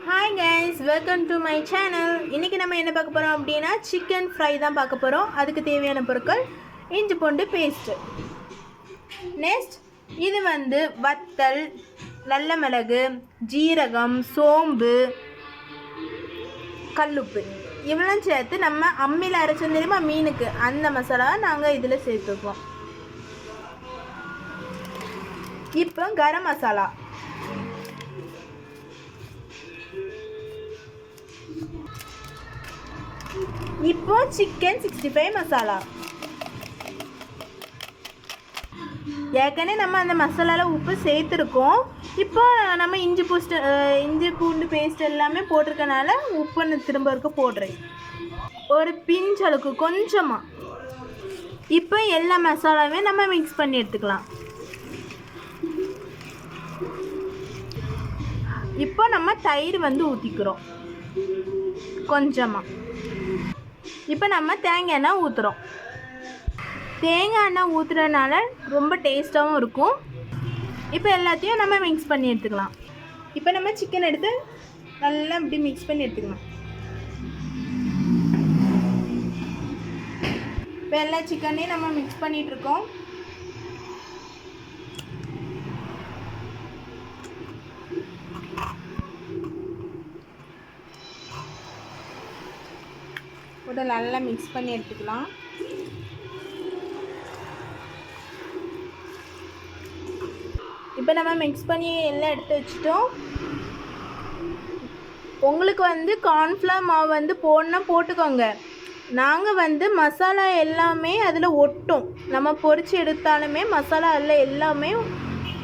Hi guys, welcome to my channel. இன்றைக்கி நம்ம என்ன பார்க்க போகிறோம் அப்படின்னா சிக்கன் ஃப்ரை தான் பார்க்க போகிறோம். அதுக்கு தேவையான பொருட்கள் இஞ்சி பூண்டு பேஸ்ட்டு, நெக்ஸ்ட் இது வந்து வத்தல், நல்ல மிளகு, ஜீரகம், சோம்பு, கல்லுப்பு இவ்வளோ சேர்த்து நம்ம அம்மியில் அரைச்சோம் தெரியுமா மீனுக்கு, அந்த மசாலாவை நாங்கள் இதில் சேர்த்துப்போம். இப்போ கரம் மசாலா, இப்போ சிக்கன் 65 மசாலா. ஏற்கனவே நம்ம அந்த மசாலாவில் உப்பு சேர்த்துருக்கோம். இப்போ நம்ம இஞ்சி பூண்டு பேஸ்ட் எல்லாமே போட்டிருக்கனால உப்பு திரும்ப இருக்க போடுறேன், ஒரு பிஞ்ச் அளவுக்கு கொஞ்சமாக. இப்போ எல்லா மசாலாவே நம்ம மிக்ஸ் பண்ணி எடுத்துக்கலாம். இப்போ நம்ம தயிர் வந்து ஊற்றிக்கிறோம் கொஞ்சமாக. இப்போ நம்ம தேங்காய் எண்ணெய் ஊற்றுறோம். தேங்காய் எண்ணெய் ஊற்றுறதுனால ரொம்ப டேஸ்ட்டாகவும் இருக்கும். இப்போ எல்லாத்தையும் நம்ம மிக்ஸ் பண்ணி எடுத்துக்கலாம். இப்போ நம்ம சிக்கன் எடுத்து நல்லா இப்படி மிக்ஸ் பண்ணி எடுத்துக்கலாம். இப்போ எல்லா சிக்கனையும் நம்ம மிக்ஸ் பண்ணிகிட்ருக்கோம். போட்டு நல்லா மிக்ஸ் பண்ணி எடுத்துக்கலாம். இப்போ நம்ம மிக்ஸ் பண்ணி எல்லாம் எடுத்து வச்சுட்டோம். உங்களுக்கு வந்து கார்ன்ஃப்ளவர் மாவு வந்து போடணும் போட்டுக்கோங்க. நாங்கள் வந்து மசாலா எல்லாமே அதில் ஒட்டும், நம்ம பொரித்து எடுத்தாலுமே மசாலா அதில் எல்லாமே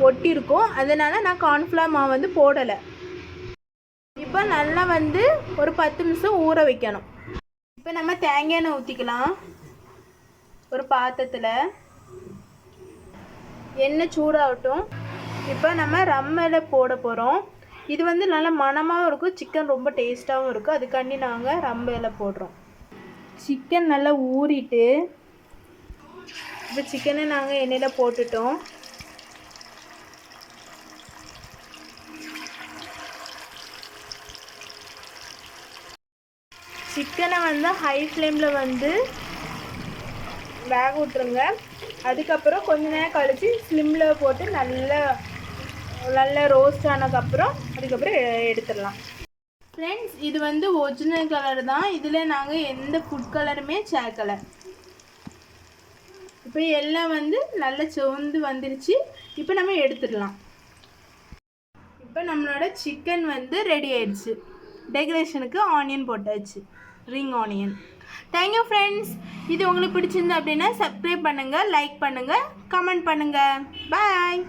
ஒட்டியிருக்கும். அதனால் நான் கார்ன்ஃப்ளவர் மாவு வந்து போடலை. இப்போ நல்லா வந்து ஒரு 10 நிமிஷம் ஊற வைக்கணும். இப்போ நம்ம தேங்காய் எண்ணெய் ஊற்றிக்கலாம். ஒரு பாத்திரத்தில் எண்ணெய் சூடாகட்டும். இப்போ நம்ம ரம்மில் போட போகிறோம். இது வந்து நல்ல மணமாகவும் இருக்கும், சிக்கன் ரொம்ப டேஸ்ட்டாகவும் இருக்கும். அதுக்காண்டி நாங்கள் ரம்மில் போடுறோம். சிக்கன் நல்லா ஊறிட்டு இப்போ சிக்கனை நாங்கள் எண்ணெயில் போட்டுட்டோம். சிக்கனை வந்து ஹை ஃப்ளேமில் வந்து வேக விட்டுருங்க. அதுக்கப்புறம் கொஞ்ச நேரம் கழித்து ஸ்லிம்மில் போட்டு நல்ல ரோஸ்ட் ஆனதுக்கப்புறம் அதுக்கப்புறம் எடுத்துடலாம். ஃப்ரெண்ட்ஸ், இது வந்து ஒரிஜினல் கலர் தான். இதில் நாங்கள் எந்த ஃபுட் கலருமே சேர்க்கலை. இப்போ எல்லாம் வந்து நல்லா சிவந்து வந்துருச்சு. இப்போ நம்ம எடுத்துடலாம். இப்போ நம்மளோட சிக்கன் வந்து ரெடி ஆயிடுச்சு. டெக்கரேஷனுக்கு ஆனியன் போட்டாச்சு, ரிங் ஆனியன். Thank you friends. இது உங்களுக்கு பிடிச்சிருந்தா அப்படின்னா சப்ஸ்கிரைப் பண்ணுங்கள், லைக் பண்ணுங்கள், கமெண்ட் பண்ணுங்கள். பாய்.